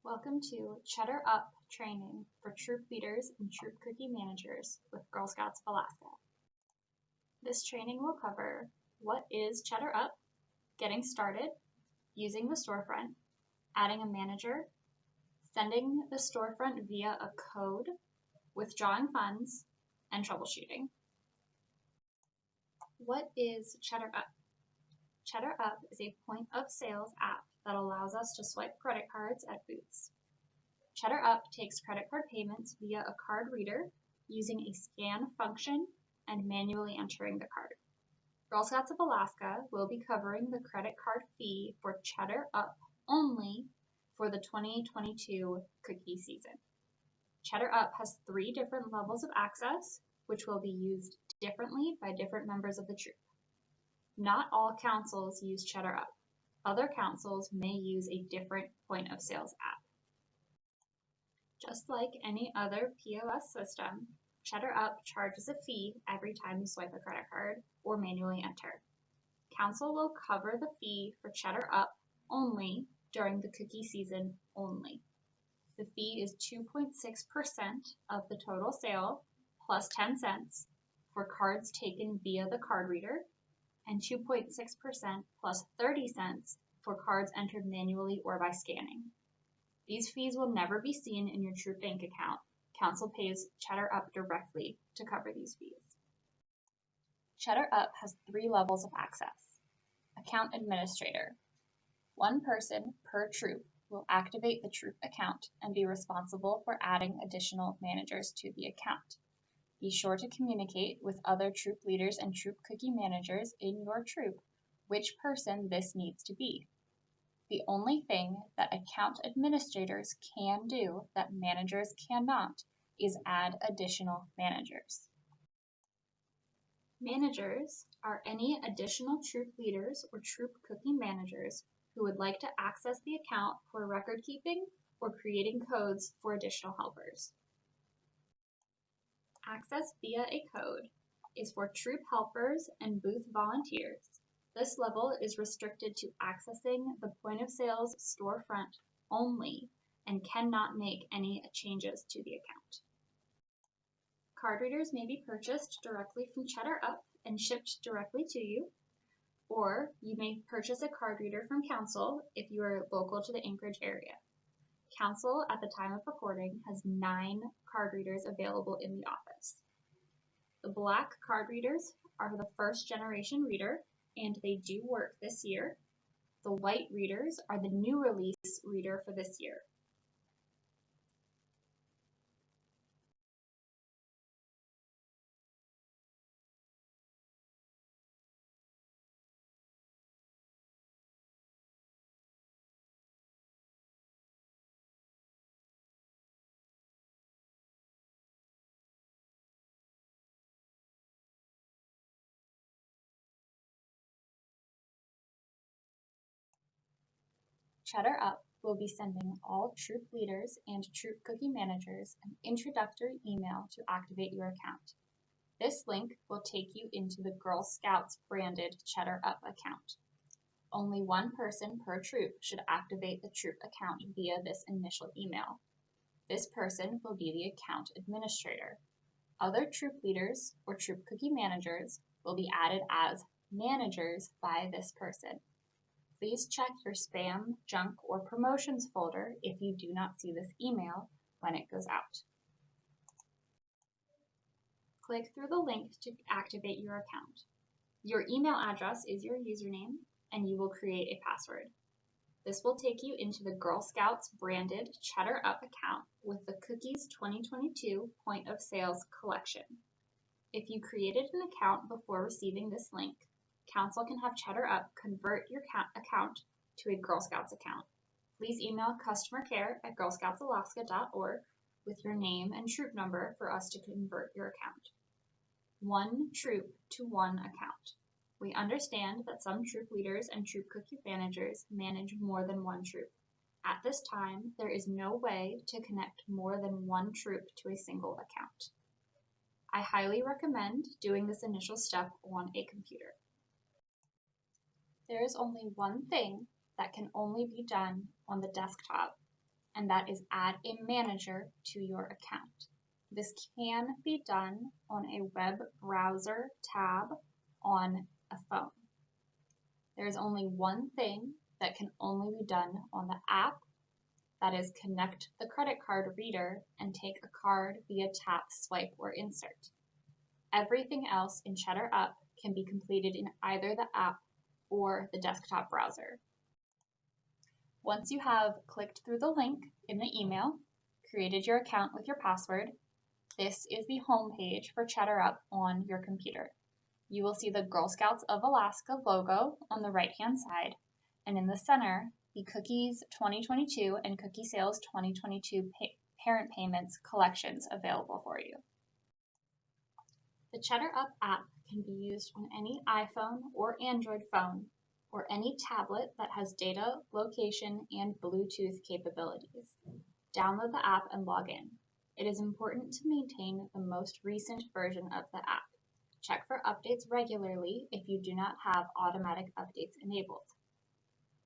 Welcome to Cheddar Up Training for Troop Leaders and Troop Cookie Managers with Girl Scouts of Alaska. This training will cover what is Cheddar Up, getting started, using the storefront, adding a manager, sending the storefront via a code, withdrawing funds, and troubleshooting. What is Cheddar Up? Cheddar Up is a point-of-sales app that allows us to swipe credit cards at booths. Cheddar Up takes credit card payments via a card reader using a scan function and manually entering the card. Girl Scouts of Alaska will be covering the credit card fee for Cheddar Up only for the 2022 cookie season. Cheddar Up has 3 different levels of access, which will be used differently by different members of the troop. Not all councils use Cheddar Up. Other councils may use a different point-of-sales app. Just like any other POS system, Cheddar Up charges a fee every time you swipe a credit card or manually enter. Council will cover the fee for Cheddar Up only during the cookie season only. The fee is 2.6% of the total sale plus 10 cents for cards taken via the card reader, and 2.6% plus 30 cents for cards entered manually or by scanning. These fees will never be seen in your troop bank account. Council pays Cheddar Up directly to cover these fees. Cheddar Up has 3 levels of access. Account Administrator. 1 person per troop will activate the troop account and be responsible for adding additional managers to the account. Be sure to communicate with other troop leaders and troop cookie managers in your troop which person this needs to be. The only thing that account administrators can do that managers cannot is add additional managers. Managers are any additional troop leaders or troop cookie managers who would like to access the account for record keeping or creating codes for additional helpers. Access via a code is for troop helpers and booth volunteers. This level is restricted to accessing the point-of-sales storefront only and cannot make any changes to the account. Card readers may be purchased directly from Cheddar Up and shipped directly to you, or you may purchase a card reader from Council if you are local to the Anchorage area. Council, at the time of recording, has 9 card readers available in the office. The black card readers are the first generation reader, and they do work this year. The white readers are the new release reader for this year. Cheddar Up will be sending all troop leaders and troop cookie managers an introductory email to activate your account. This link will take you into the Girl Scouts branded Cheddar Up account. Only 1 person per troop should activate the troop account via this initial email. This person will be the account administrator. Other troop leaders or troop cookie managers will be added as managers by this person. Please check your spam, junk, or promotions folder if you do not see this email when it goes out. Click through the link to activate your account. Your email address is your username, and you will create a password. This will take you into the Girl Scouts branded Cheddar Up account with the Cookies 2022 point of sales collection. If you created an account before receiving this link, Council can have Cheddar Up convert your account to a Girl Scouts account. Please email customercare@girlscoutsalaska.org with your name and troop number for us to convert your account. 1 troop to 1 account. We understand that some troop leaders and troop cookie managers manage more than 1 troop. At this time, there is no way to connect more than 1 troop to a single account. I highly recommend doing this initial step on a computer. There is only one thing that can only be done on the desktop and that is add a manager to your account. This can be done on a web browser tab on a phone. There's only one thing that can only be done on the app, that is connect the credit card reader and take a card via tap, swipe, or insert. Everything else in Cheddar Up can be completed in either the app or the desktop browser. Once you have clicked through the link in the email, created your account with your password, this is the home page for Cheddar Up on your computer. You will see the Girl Scouts of Alaska logo on the right-hand side, and in the center, the Cookies 2022 and Cookie Sales 2022 parent payments collections available for you. The Cheddar Up app can be used on any iPhone or Android phone, or any tablet that has data, location, and Bluetooth capabilities. Download the app and log in. It is important to maintain the most recent version of the app. Check for updates regularly if you do not have automatic updates enabled.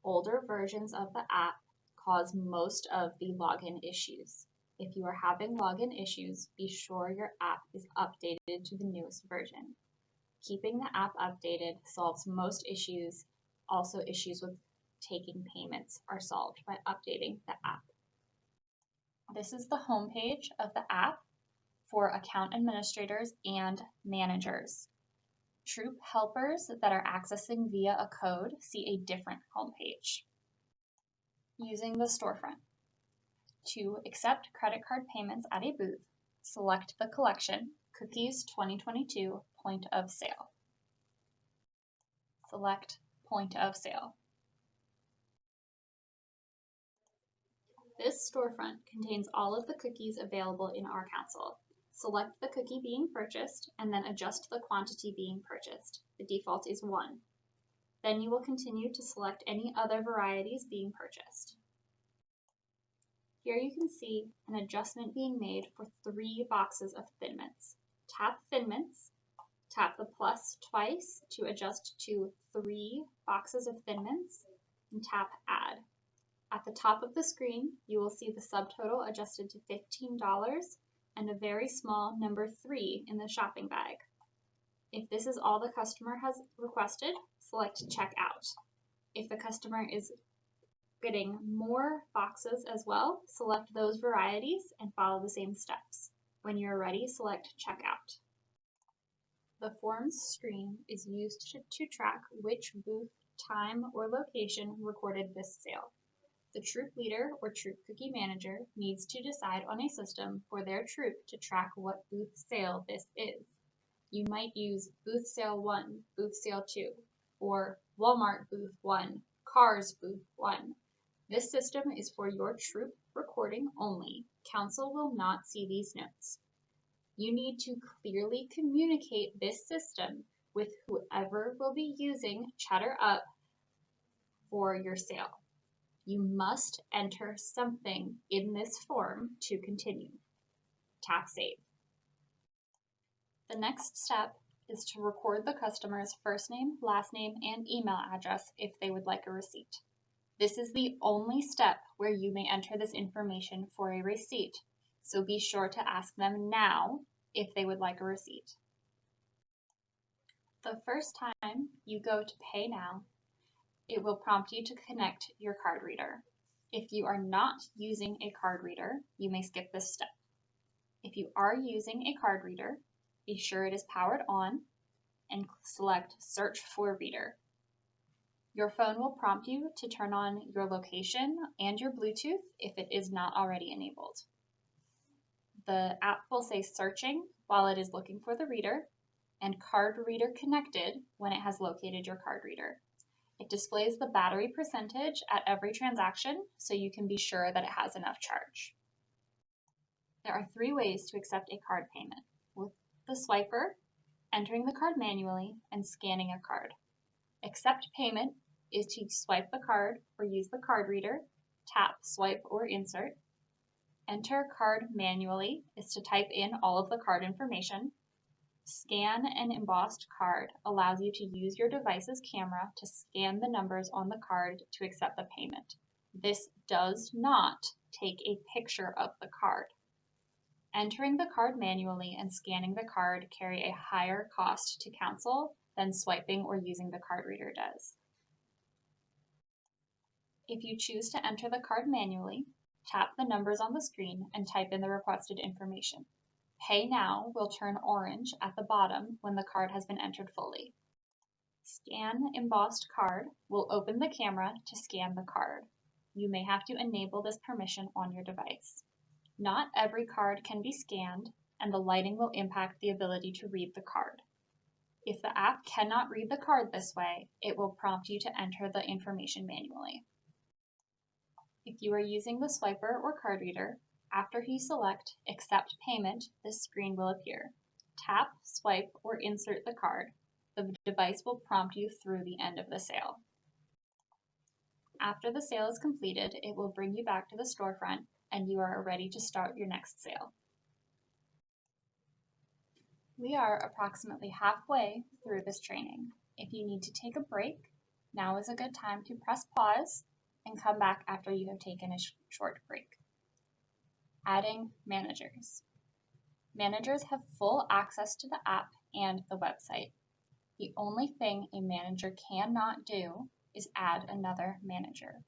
Older versions of the app cause most of the login issues. If you are having login issues, be sure your app is updated to the newest version. Keeping the app updated solves most issues. Also, issues with taking payments are solved by updating the app. This is the home page of the app for account administrators and managers. Troop helpers that are accessing via a code see a different homepage. Using the storefront. To accept credit card payments at a booth, select the collection, Cookies 2022 Point of Sale. Select Point of Sale. This storefront contains all of the cookies available in our console. Select the cookie being purchased and then adjust the quantity being purchased. The default is 1. Then you will continue to select any other varieties being purchased. Here you can see an adjustment being made for 3 boxes of Thin Mints. Tap Thin Mints, tap the plus twice to adjust to 3 boxes of Thin Mints, and tap Add. At the top of the screen, you will see the subtotal adjusted to $15 and a very small number 3 in the shopping bag. If this is all the customer has requested, select Checkout. If the customer is getting more boxes as well, select those varieties and follow the same steps. When you're ready, select Checkout. The Forms screen is used to track which booth, time, or location recorded this sale. The troop leader or troop cookie manager needs to decide on a system for their troop to track what booth sale this is. You might use booth sale 1, booth sale 2, or Walmart booth 1, Cars booth 1. This system is for your troop recording only. Council will not see these notes. You need to clearly communicate this system with whoever will be using Cheddar Up for your sale. You must enter something in this form to continue. Tap Save. The next step is to record the customer's first name, last name, and email address if they would like a receipt. This is the only step where you may enter this information for a receipt, so be sure to ask them now if they would like a receipt. The first time you go to Pay Now, it will prompt you to connect your card reader. If you are not using a card reader, you may skip this step. If you are using a card reader, be sure it is powered on and select Search for Reader. Your phone will prompt you to turn on your location and your Bluetooth if it is not already enabled. The app will say Searching while it is looking for the reader, and Card Reader Connected when it has located your card reader. It displays the battery percentage at every transaction so you can be sure that it has enough charge. There are 3 ways to accept a card payment: with the swiper, entering the card manually, and scanning a card. Accept payment is to swipe the card or use the card reader, tap, swipe, or insert. Enter card manually is to type in all of the card information. Scan an embossed card allows you to use your device's camera to scan the numbers on the card to accept the payment. This does not take a picture of the card. Entering the card manually and scanning the card carry a higher cost to council than swiping or using the card reader does. If you choose to enter the card manually, tap the numbers on the screen and type in the requested information. Pay Now will turn orange at the bottom when the card has been entered fully. Scan Embossed Card will open the camera to scan the card. You may have to enable this permission on your device. Not every card can be scanned, and the lighting will impact the ability to read the card. If the app cannot read the card this way, it will prompt you to enter the information manually. If you are using the swiper or card reader, after you select Accept Payment, this screen will appear. Tap, swipe, or insert the card. The device will prompt you through the end of the sale. After the sale is completed, it will bring you back to the storefront and you are ready to start your next sale. We are approximately halfway through this training. If you need to take a break, now is a good time to press pause and come back after you have taken a short break. Adding managers. Managers have full access to the app and the website. The only thing a manager cannot do is add another manager.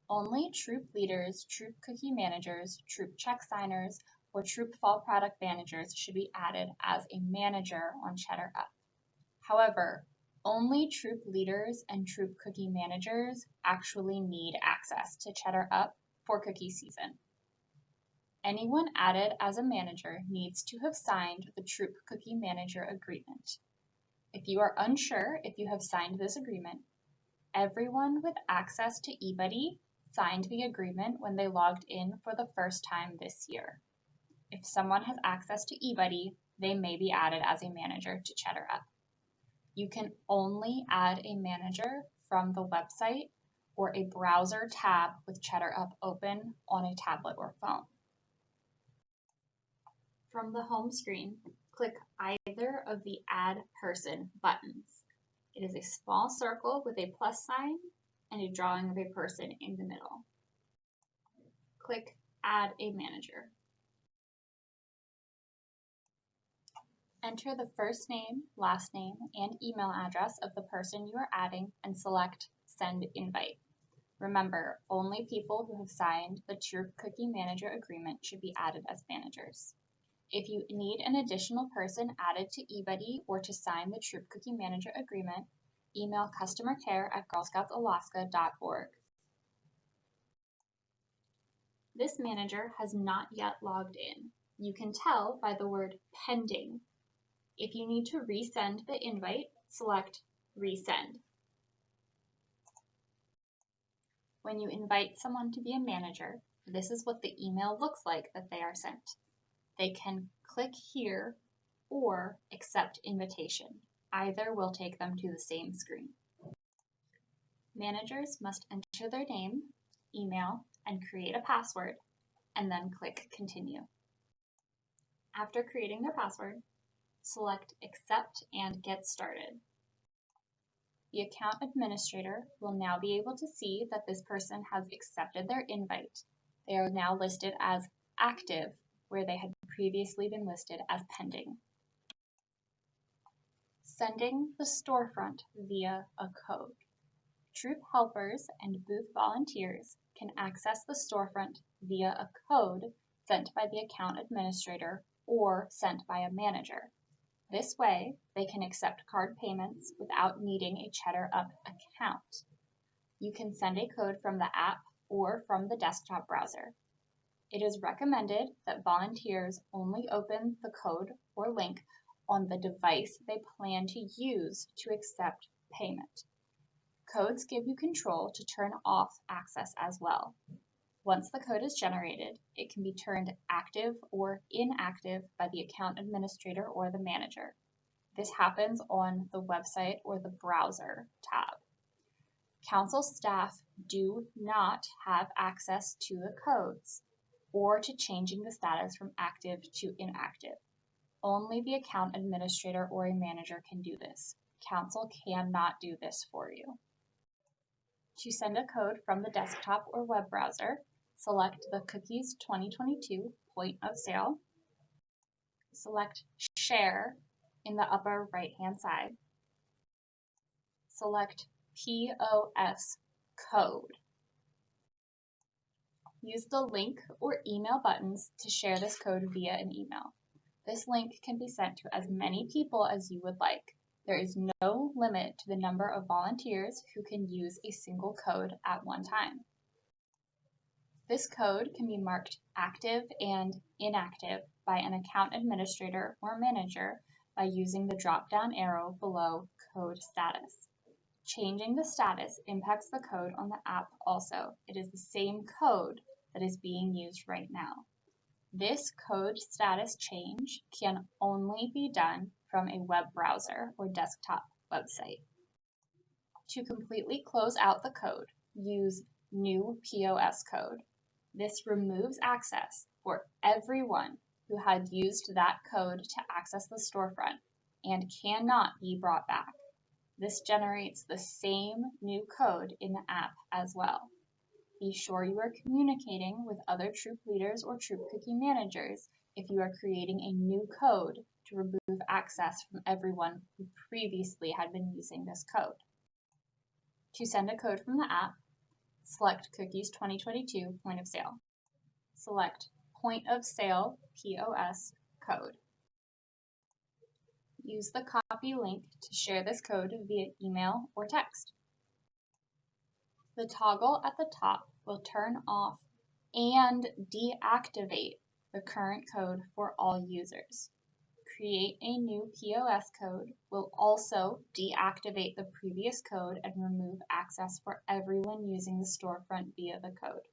Only Troop leaders, Troop cookie managers, Troop check signers, or Troop fall product managers should be added as a manager on Cheddar Up. However, only Troop leaders and Troop cookie managers actually need access to Cheddar Up for cookie season. Anyone added as a manager needs to have signed the Troop Cookie Manager Agreement. If you are unsure if you have signed this agreement, everyone with access to eBuddy signed the agreement when they logged in for the first time this year. If someone has access to eBuddy, they may be added as a manager to Cheddar Up. You can only add a manager from the website or a browser tab with Cheddar Up open on a tablet or phone. From the home screen, click either of the Add Person buttons. It is a small circle with a plus sign and a drawing of a person in the middle. Click Add a Manager. Enter the first name, last name, and email address of the person you are adding and select Send Invite. Remember, only people who have signed the Troop Cookie Manager Agreement should be added as managers. If you need an additional person added to eBuddy or to sign the Troop Cookie Manager Agreement, email customercare@girlscoutsalaska.org. This manager has not yet logged in. You can tell by the word pending. If you need to resend the invite, select Resend. When you invite someone to be a manager, this is what the email looks like that they are sent. They can click here or accept invitation. Either will take them to the same screen. Managers must enter their name, email, and create a password, and then click Continue. After creating their password, select Accept and Get Started. The account administrator will now be able to see that this person has accepted their invite. They are now listed as active, where they had previously been listed as pending. Sending the storefront via a code. Troop helpers and booth volunteers can access the storefront via a code sent by the account administrator or sent by a manager. This way, they can accept card payments without needing a Cheddar Up account. You can send a code from the app or from the desktop browser. It is recommended that volunteers only open the code or link on the device they plan to use to accept payment. Codes give you control to turn off access as well. Once the code is generated, it can be turned active or inactive by the account administrator or the manager. This happens on the website or the browser tab. Council staff do not have access to the codes or to changing the status from active to inactive. Only the account administrator or a manager can do this. Council cannot do this for you. To send a code from the desktop or web browser, Select the Cookies 2022 point of sale. Select Share in the upper right-hand side. Select POS Code. Use the link or email buttons to share this code via an email. This link can be sent to as many people as you would like. There is no limit to the number of volunteers who can use a single code at one time. This code can be marked active and inactive by an account administrator or manager by using the drop-down arrow below Code Status. Changing the status impacts the code on the app also. It is the same code that is being used right now. This code status change can only be done from a web browser or desktop website. To completely close out the code, use New POS Code. This removes access for everyone who had used that code to access the storefront and cannot be brought back. This generates the same new code in the app as well. Be sure you are communicating with other troop leaders or troop cookie managers if you are creating a new code to remove access from everyone who previously had been using this code. To send a code from the app, select Cookies 2022 point of sale. Select Point of Sale POS Code. Use the copy link to share this code via email or text. The toggle at the top will turn off and deactivate the current code for all users. Create a new POS code will also deactivate the previous code and remove access for everyone using the storefront via the code.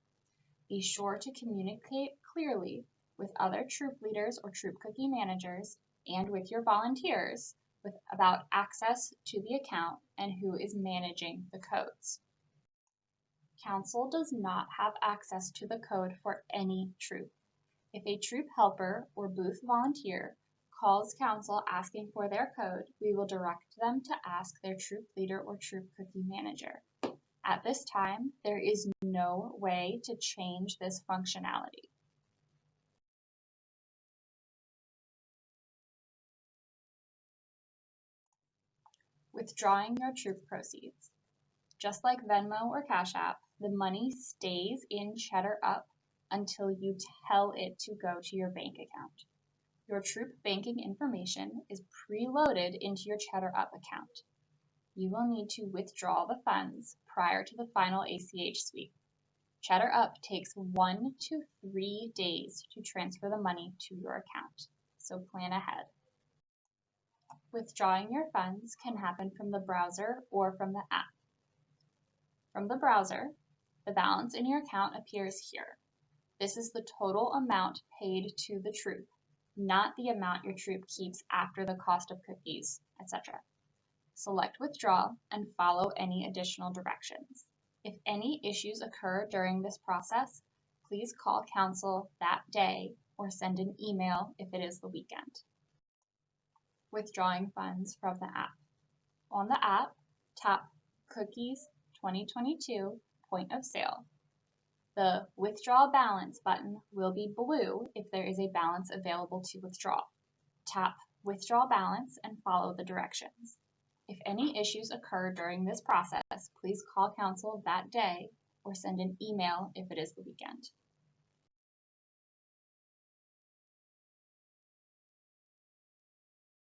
Be sure to communicate clearly with other troop leaders or troop cookie managers and with your volunteers about access to the account and who is managing the codes. Council does not have access to the code for any troop. If a troop helper or booth volunteer calls Council asking for their code, we will direct them to ask their troop leader or troop cookie manager. At this time, there is no way to change this functionality. Withdrawing your troop proceeds. Just like Venmo or Cash App, the money stays in Cheddar Up until you tell it to go to your bank account. Your troop banking information is preloaded into your Cheddar Up account. You will need to withdraw the funds prior to the final ACH sweep. Cheddar Up takes 1 to 3 days to transfer the money to your account, so plan ahead. Withdrawing your funds can happen from the browser or from the app. From the browser, the balance in your account appears here. This is the total amount paid to the troop, not the amount your troop keeps after the cost of cookies, etc. Select Withdraw and follow any additional directions. If any issues occur during this process, please call Council that day or send an email if it is the weekend. Withdrawing funds from the app. On the app, tap Cookies 2022 Point of Sale. The Withdraw Balance button will be blue if there is a balance available to withdraw. Tap Withdraw Balance and follow the directions. If any issues occur during this process, please call Council that day or send an email if it is the weekend.